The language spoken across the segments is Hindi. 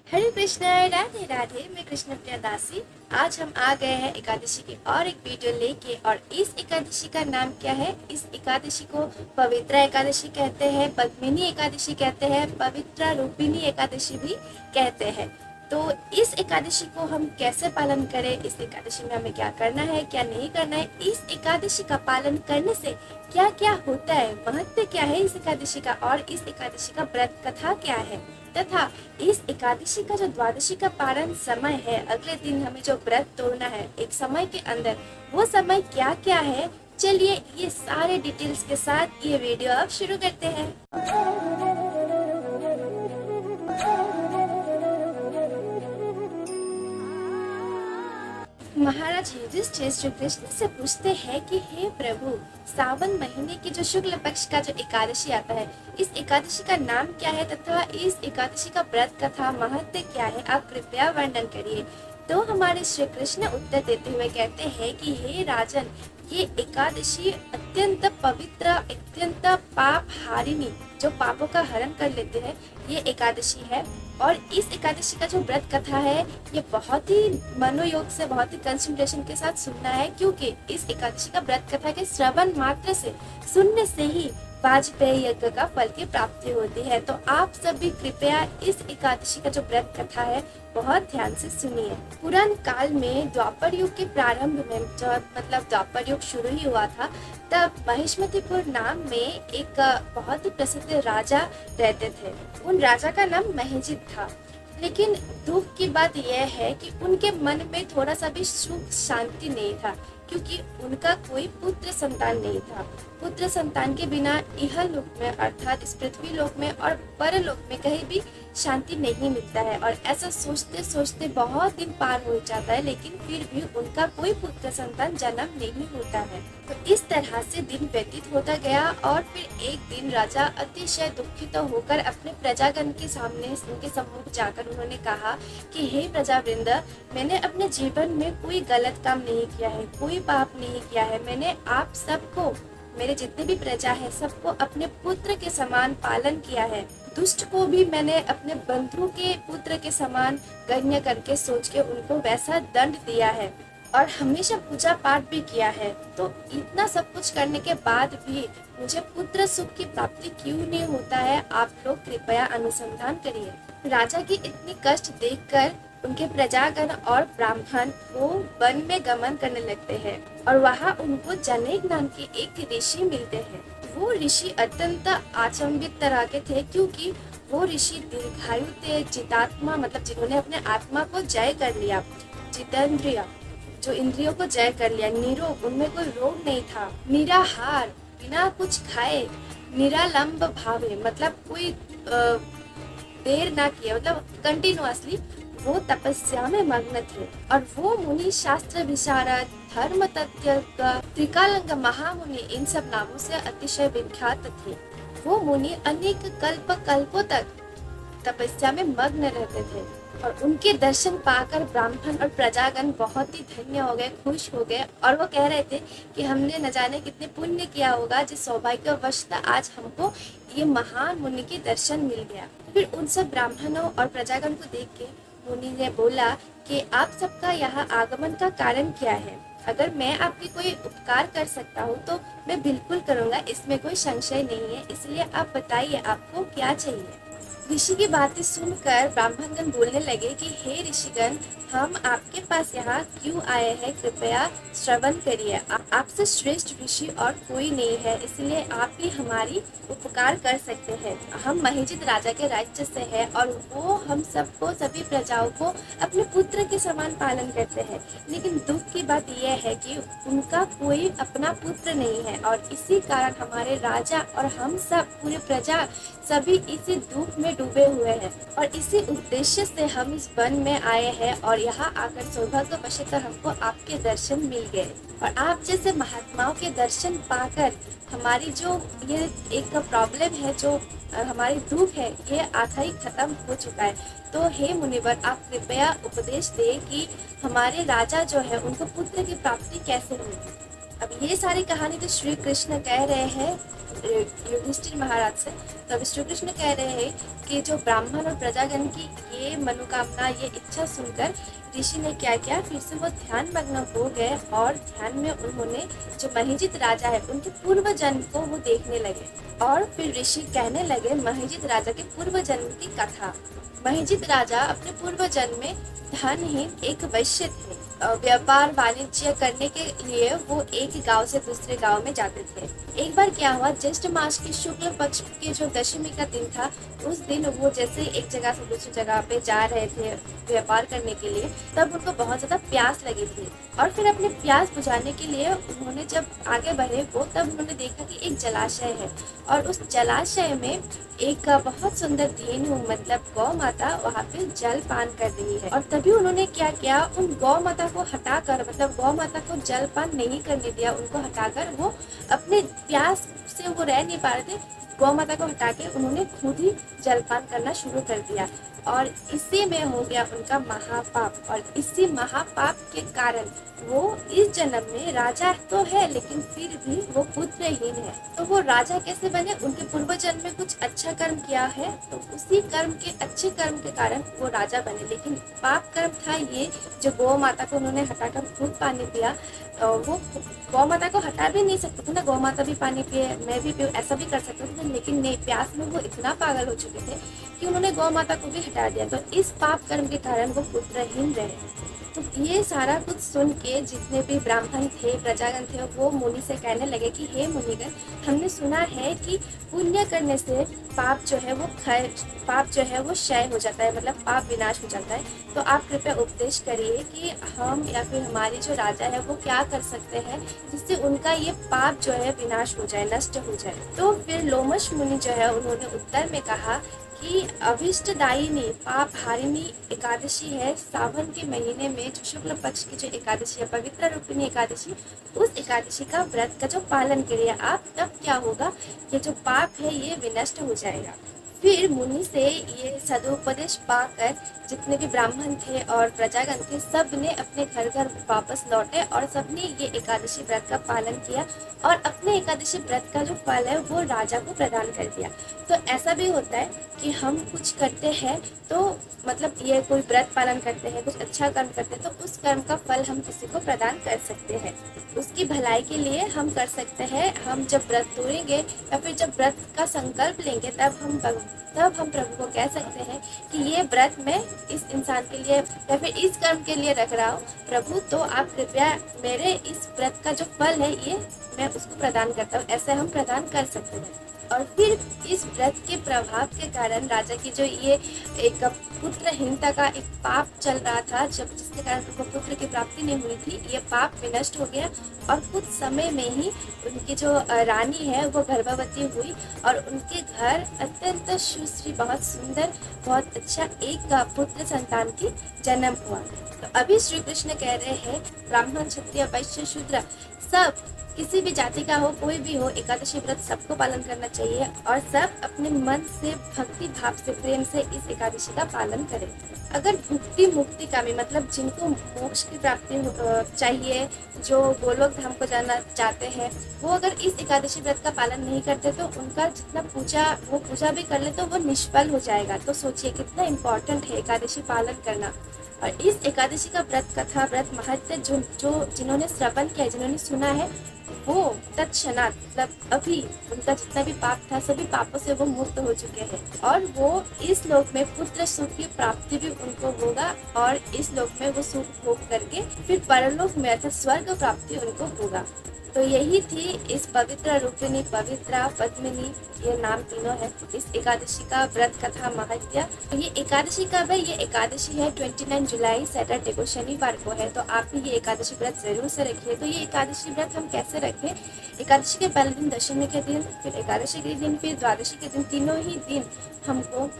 हरे कृष्णा, राधे राधे। मैं कृष्ण प्रिया दासी। आज हम आ गए हैं एकादशी की और एक वीडियो लेके। और इस एकादशी का नाम क्या है? इस एकादशी को पवित्रा एकादशी कहते हैं, पद्मिनी एकादशी कहते हैं, पवित्रा रूपिणी एकादशी भी कहते हैं। तो इस एकादशी को हम कैसे पालन करें, इस एकादशी में हमें क्या करना है, क्या नहीं करना है, इस एकादशी का पालन करने से क्या क्या होता है, महत्व क्या है इस एकादशी का, और इस एकादशी का व्रत कथा क्या है, तथा इस एकादशी का जो द्वादशी का पारण समय है, अगले दिन हमें जो व्रत तोड़ना है एक समय के अंदर, वो समय क्या क्या है। चलिए ये सारे डिटेल्स के साथ ये वीडियो अब शुरू करते हैं। महाराज युधिष्ठिर श्री कृष्ण से पूछते हैं कि हे प्रभु, सावन महीने की जो शुक्ल पक्ष का जो एकादशी आता है, इस एकादशी का नाम क्या है तथा इस एकादशी का व्रत कथा महत्व क्या है, आप कृपया वर्णन करिए। तो हमारे श्री कृष्ण उत्तर देते हुए कहते हैं कि हे राजन, ये एकादशी अत्यंत पवित्र, अत्यंत पाप हारिणी, जो पापों का हरण कर लेते हैं, ये एकादशी है। और इस एकादशी का जो व्रत कथा है, ये बहुत ही मनोयोग से, बहुत ही कंसंट्रेशन के साथ सुनना है, क्योंकि इस एकादशी का व्रत कथा के श्रवण मात्र से, सुनने से ही वाजपेयी यज्ञ का फल की प्राप्ति होती है। तो आप सभी कृपया इस एकादशी का जो व्रत कथा है बहुत ध्यान से सुनिए। पुरान काल में द्वापर युग के प्रारंभ में, जब मतलब द्वापर युग शुरू ही हुआ था, तब महिष्मतिपुर नाम में एक बहुत ही प्रसिद्ध राजा रहते थे। उन राजा का नाम महिजित था। लेकिन दुख की बात यह है कि उनके मन में थोड़ा सा भी सुख शांति नहीं था, क्योंकि उनका कोई पुत्र संतान नहीं था। पुत्र संतान के बिना इह लोक में, अर्थात इस पृथ्वी लोक में और परलोक में कहीं भी शांति नहीं मिलता है। और ऐसा सोचते सोचते बहुत दिन पार हो जाता है, लेकिन फिर भी उनका कोई पुत्र संतान जन्म नहीं होता है। तो इस तरह से दिन व्यतीत होता गया। और फिर एक दिन राजा अतिशय दुखित होकर अपने प्रजागण के सामने, उनके सम्मुख जाकर उन्होंने कहा कि हे प्रजावृंद, मैंने अपने जीवन में कोई गलत काम नहीं किया है, कोई पाप नहीं किया है। मैंने आप सबको, मेरे जितने भी प्रजा है, सबको अपने पुत्र के समान पालन किया है। दुष्ट को भी मैंने अपने बंधु के पुत्र के समान गण्य करके सोच के उनको वैसा दंड दिया है, और हमेशा पूजा पाठ भी किया है। तो इतना सब कुछ करने के बाद भी मुझे पुत्र सुख की प्राप्ति क्यों नहीं होता है, आप लोग कृपया अनुसंधान करिए। राजा की इतनी कष्ट देखकर उनके प्रजागण और ब्राह्मण वो वन में गमन करने लगते हैं, और वहाँ उनको जनेक नाम के एक ऋषि मिलते हैं। वो ऋषि अत्यंत आचंबित तरह के थे, क्योंकि वो ऋषि दीर्घायु थे, जितात्मा, मतलब जिन्होंने अपने आत्मा को जय कर लिया, जितेंद्रिय, जो इंद्रियों को जय कर लिया, निरोग, उनमें कोई रोग नहीं था, निराहार, बिना कुछ खाए, निरालंब भावे, मतलब कोई देर ना किया, मतलब कंटिन्यूअसली वो तपस्या में मग्न थे। और वो मुनि शास्त्र विशारद, धर्म तत्व, त्रिकालंग महामुनि, इन सब नामों से अतिशय विख्यात थे। वो मुनि अनेक कल्पों तक तपस्या में मग्न रहते थे, और उनके दर्शन पाकर ब्राह्मण और प्रजागण बहुत ही धन्य हो गए, खुश हो गए, और वो कह रहे थे कि हमने न जाने कितने पुण्य किया होगा, जिस सौभाग्यवश आज हमको ये महान मुनि के दर्शन मिल गया। फिर उन सब ब्राह्मणों और प्रजागण को देख के मुनि ने बोला कि आप सबका यहाँ आगमन का कारण क्या है? अगर मैं आपकी कोई उपकार कर सकता हूँ तो मैं बिल्कुल करूँगा, इसमें कोई संशय नहीं है। इसलिए आप बताइए, आपको क्या चाहिए? ऋषि की बातें सुनकर ब्राह्मणगण बोलने लगे कि हे ऋषिगण, हम आपके पास यहाँ क्यों आए हैं, कृपया श्रवण करिए। आपसे श्रेष्ठ ऋषि और कोई नहीं है, इसलिए आप ही हमारी उपकार कर सकते हैं। हम महिजित राजा के राज्य से हैं, और वो हम सबको, सभी प्रजाओं को अपने पुत्र के समान पालन करते हैं। लेकिन दुख की बात यह है कि उनका कोई अपना पुत्र नहीं है, और इसी कारण हमारे राजा और हम सब, पूरी प्रजा, सभी इसी दुख में डूबे हुए हैं। और इसी उद्देश्य से हम इस वन में आए हैं, और यहाँ आकर सौभाग्यवश हमको आपके दर्शन मिल गए। और आप जैसे महात्माओं के दर्शन पाकर हमारी जो ये एक प्रॉब्लम है, जो हमारी दुख है, ये आधा ही खत्म हो चुका है। तो हे मुनिवर, आप कृपया उपदेश दें कि हमारे राजा जो है, उनको पुत्र की प्राप्ति कैसे होगी। अब ये सारी कहानी तो श्री कृष्ण कह रहे हैं युधिष्ठिर महाराज से। तो अब श्री कृष्ण कह रहे हैं कि जो ब्राह्मण और प्रजागण की ये मनोकामना, ये इच्छा सुनकर ऋषि ने क्या किया, फिर से वो ध्यान मग्न हो गए और ध्यान में उन्होंने जो महिजित राजा है उनके पूर्व जन्म को वो देखने लगे। और फिर ऋषि कहने लगे महिजित राजा के पूर्व जन्म की कथा। महिजित राजा अपने पूर्व जन्म में धनहीन एक वैश्य थे। व्यापार वाणिज्य करने के लिए वो एक गांव से दूसरे गांव में जाते थे। एक बार क्या हुआ, ज्येष्ठ मास की शुक्ल पक्ष की जो दशमी का दिन था, उस दिन वो जैसे एक जगह से दूसरी जगह पे जा रहे थे व्यापार करने के लिए, तब उनको बहुत ज्यादा प्यास लगी थी। और फिर अपने प्यास बुझाने के लिए उन्होंने जब आगे बढ़े वो, तब उन्होंने देखा कि एक जलाशय है और उस जलाशय में एक बहुत सुंदर धेनु मतलब गौ माता वहाँ पे जल पान कर रही है। और तभी उन्होंने क्या किया, उन गौ माता को हटाकर, मतलब गौ माता को जल पान नहीं करने दिया, उनको हटाकर वो अपने प्यास से वो रह नहीं पा रहे थे, गौ माता को हटा के उन्होंने खुद ही जलपान करना शुरू कर दिया। और इसी में हो गया उनका महापाप। और इसी महापाप के कारण वो इस जन्म में राजा तो है लेकिन फिर भी वो पुत्रहीन है। तो वो राजा कैसे बने, उनके पूर्व जन्म में कुछ अच्छा कर्म किया है तो उसी कर्म के अच्छे कर्म के कारण वो राजा बने। लेकिन पाप कर्म था ये, जो गौ माता को उन्होंने हटाकर खुद पानी पिया। वो गौ माता को हटा भी नहीं सकते थे ना, गौ माता भी पानी पिए मैं भी पीऊँ, ऐसा भी कर सकते थे, लेकिन नहीं, प्यास में वो इतना पागल हो चुके थे कि उन्होंने गौ माता को भी हटा दिया। तो इस पाप कर्म के कारण वो पुत्रहीन रहे। तो ये सारा कुछ सुन के जितने भी ब्राह्मण थे, प्रजागण थे, वो मुनि से कहने लगे कि हे मुनिगण, हमने सुना है कि पुण्य करने से पाप जो है वो क्षय हो जाता है, मतलब पाप विनाश हो जाता है। तो आप कृपया उपदेश करिए कि हम या फिर हमारे जो राजा है वो क्या कर सकते हैं जिससे उनका ये पाप जो है विनाश हो जाए, नष्ट हो जाए। तो फिर लोमश मुनि जो है उन्होंने उत्तर में कहा कि अभिष्टदायिनी पाप हारिणी एकादशी है, सावन के महीने में जो शुक्ल पक्ष की जो एकादशी है, पवित्र रूपिणी एकादशी, उस एकादशी का व्रत का जो पालन करिए आप, तब क्या होगा, ये जो पाप है ये विनष्ट हो जाएगा। फिर मुनि से ये सदुपदेश पाकर जितने भी ब्राह्मण थे और प्रजागण थे, सब ने अपने घर घर वापस लौटे और सबने ये एकादशी व्रत का पालन किया और अपने एकादशी व्रत का जो फल है वो राजा को प्रदान कर दिया। तो ऐसा भी होता है कि हम कुछ करते हैं, तो मतलब ये कोई व्रत पालन करते हैं, कुछ अच्छा कर्म करते हैं, तो उस कर्म का फल हम किसी को प्रदान कर सकते हैं, उसकी भलाई के लिए हम कर सकते हैं। हम जब व्रत तोड़ेंगे या फिर जब व्रत का संकल्प लेंगे, तब हम प्रभु को कह सकते हैं कि ये व्रत मैं इस इंसान के लिए या फिर इस कर्म के लिए रख रहा हूँ प्रभु, तो आप कृपया मेरे इस व्रत का जो फल है ये मैं उसको प्रदान करता हूँ, ऐसे हम प्रदान कर सकते हैं। और फिर इस व्रत के प्रभाव के कारण राजा की जो ये एक पुत्रहीनता का एक पाप चल रहा था, जब जिसके कारण उनको पुत्र की प्राप्ति नहीं हुई थी, ये पाप विनष्ट हो गया और कुछ समय में ही उनकी जो रानी है वो गर्भवती हुई और उनके घर अत्यंत सुश्री, बहुत सुंदर, बहुत अच्छा एक पुत्र संतान की जन्म हुआ। तो अभी श्री कृष्ण कह रहे हैं ब्राह्मण, क्षत्रिय, वैश्य, शूद्र सब किसी भी जाति का हो, कोई भी हो, एकादशी व्रत सबको पालन करना चाहिए और सब अपने मन से भक्ति भाव से, प्रेम से इस एकादशी का पालन करें। अगर भुक्ति मुक्ति कामी मतलब जिनको मोक्ष की प्राप्ति चाहिए, जो गोलोक धाम को जाना चाहते हैं, वो अगर इस एकादशी व्रत का पालन नहीं करते तो उनका जितना पूजा भी कर ले तो वो निष्फल हो जाएगा। तो सोचिए कितना इम्पोर्टेंट है एकादशी पालन करना। और इस एकादशी का व्रत कथा, व्रत महत्व जो जिन्होंने श्रवण किया, जिन्होंने सुना है, वो तत्क्षणात मतलब अभी उनका जितना भी पाप था सभी पापों से वो मुक्त हो चुके हैं और वो इस लोक में पुत्र सुख की प्राप्ति भी उनको होगा और इस लोक में वो सुख भोग करके फिर परलोक में अर्थात स्वर्ग प्राप्ति उनको होगा। तो यही थी इस पवित्र रूपिणी, पवित्रा, पद्मिनी, ये नाम तीनों है इस एकादशी का व्रत कथा महत्व। तो ये एकादशी कब है? ये एकादशी है 29 जुलाई सैटरडे को, शनिवार को है। तो आप भी ये एकादशी व्रत जरूर से रखिए। तो ये एकादशी व्रत हम कैसे रखें? एकादशी के पहले दिन, दशमी के दिन, फिर एकादशी के दिन, फिर द्वादशी के दिन, तीनों ही दिन हमको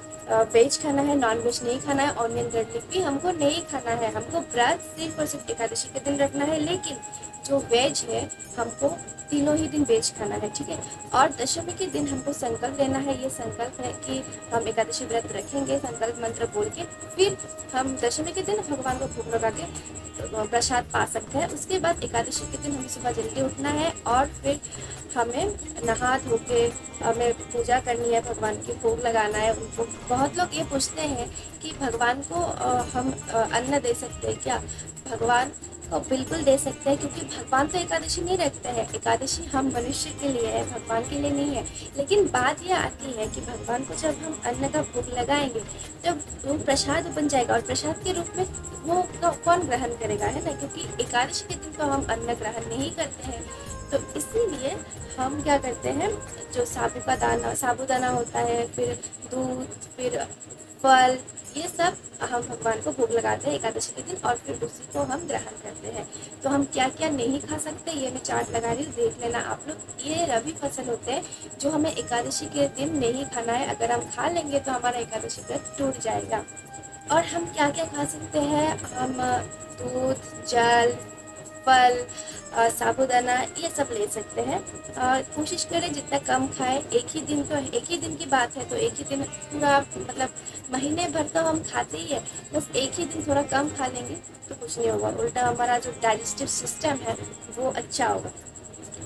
वेज खाना है, नॉन वेज नहीं खाना है, ऑनियन गार्लिक भी हमको नहीं खाना है। हमको व्रत सिर्फ और सिर्फ एकादशी के दिन रखना है। लेकिन जो वेज है हमको तीनों ही दिन वेज खाना है, ठीक है। और दशमी के दिन हमको संकल्प लेना है, ये संकल्प है कि हम एकादशी व्रत रखेंगे, संकल्प मंत्र बोल के फिर हम दशमी के दिन भगवान को भोग लगा के प्रसाद पा सकते हैं। उसके बाद एकादशी के दिन हमें सुबह जल्दी उठना है और फिर हमें नहा धो के हमें पूजा करनी है, भगवान के भोग लगाना है उनको। बहुत लोग ये पूछते हैं कि भगवान को हम अन्न दे सकते हैं क्या? भगवान को बिल्कुल दे सकते हैं, क्योंकि भगवान तो एकादशी नहीं रखते हैं। एकादशी हम मनुष्य के लिए है, भगवान के लिए नहीं है। लेकिन बात यह आती है कि भगवान को जब हम अन्न का भोग लगाएंगे तब वो प्रसाद बन जाएगा, और प्रसाद के रूप में वो कौन ग्रहण करेगा, है ना? क्योंकि एकादशी के दिन तो हम अन्न ग्रहण नहीं करते हैं। तो इसीलिए हम क्या करते हैं, जो साबूदाना होता है, फिर दूध, फिर फल, ये सब हम भगवान को भोग लगाते हैं एकादशी के दिन, और फिर उसी को हम ग्रहण करते हैं। तो हम क्या क्या नहीं खा सकते, ये मैं चार्ट लगा रही हूँ, देख लेना आप लोग। ये रवि फसल होते हैं जो हमें एकादशी के दिन नहीं खाना है। अगर हम खा लेंगे तो हमारा एकादशी व्रत टूट जाएगा। और हम क्या क्या खा सकते हैं, हम दूध, जल, फल, साबूदाना, ये सब ले सकते हैं। कोशिश करें जितना कम खाएं। एक ही दिन की बात है, तो एक ही दिन पूरा मतलब महीने भर तो हम खाते ही है, बस एक ही दिन थोड़ा कम खा लेंगे तो कुछ नहीं होगा, उल्टा हमारा जो डाइजेस्टिव सिस्टम है वो अच्छा होगा।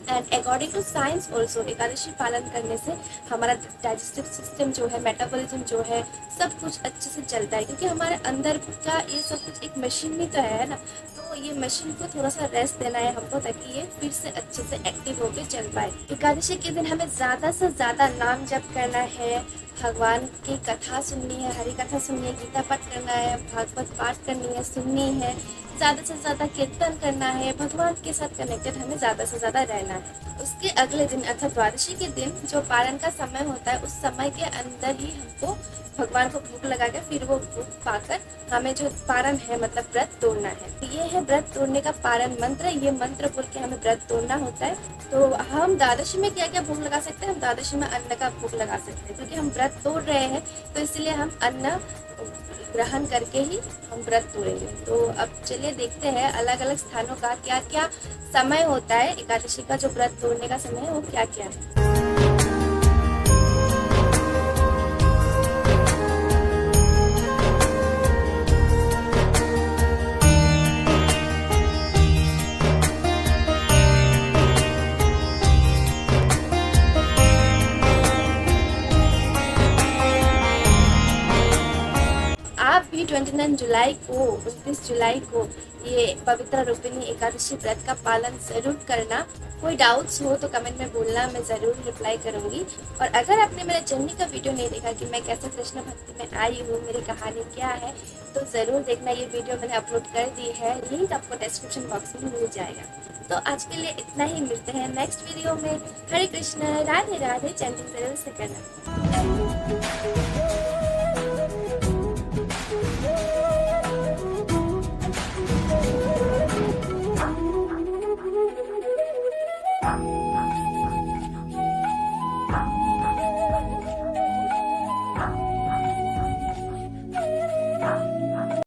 And according to science also Ekadashi पालन करने से हमारा डाइजेस्टिव सिस्टम जो है, मेटाबॉलिज्म जो है, सब कुछ अच्छे से चलता है, क्योंकि हमारे अंदर का ये सब कुछ एक मशीन ही तो है ना। तो ये मशीन को थोड़ा सा रेस्ट देना है हमको, ताकि ये फिर से अच्छे से एक्टिव होकर चल पाए। एकादशी के दिन हमें ज़्यादा से ज़्यादा नाम जप करना है, भगवान की कथा सुननी है, हरि कथा सुननी है, गीता पाठ करना है, भागवत पाठ करनी है, सुननी है, ज़्यादा से ज़्यादा कीर्तन करना है, भगवान के साथ कनेक्टेड हमें ज़्यादा से ज़्यादा रहना है। उसके अगले दिन अर्थात द्वादशी के दिन जो पारण का समय होता है, उस समय के अंदर ही हमको भगवान को भोग लगा के फिर वो भोग पाकर हमें जो पारण है मतलब व्रत तोड़ना है। तो ये है व्रत तोड़ने का पारण मंत्र। ये मंत्र बोल के हमें व्रत तोड़ना होता है। तो हम द्वादशी में क्या क्या भोग लगा सकते हैं? हम द्वादशी में अन्न का भोग लगा सकते हैं, क्योंकि हम व्रत तोड़ रहे हैं, तो इसलिए हम अन्न ग्रहण करके ही हम व्रत तोड़ेंगे। तो अब चलिए देखते हैं अलग अलग स्थानों का क्या क्या समय होता है, एकादशी का जो व्रत तोड़ने का समय है वो क्या क्या है। आप भी 29 जुलाई को 29 जुलाई को ये पवित्र रूपिणी एकादशी व्रत का पालन ज़रूर करना। कोई डाउट्स हो तो कमेंट में बोलना, मैं ज़रूर रिप्लाई करूँगी। और अगर आपने मेरा जर्नी का वीडियो नहीं देखा कि मैं कैसे कृष्ण भक्ति में आई हूँ, मेरी कहानी क्या है, तो ज़रूर देखना। ये वीडियो मैंने अपलोड कर दी है, लिंक आपको डिस्क्रिप्शन बॉक्स में मिल जाएगा। तो आज के लिए इतना ही, मिलते हैं नेक्स्ट वीडियो में। हरे कृष्ण, राधे राधे, चैनल ज़रूर से करना।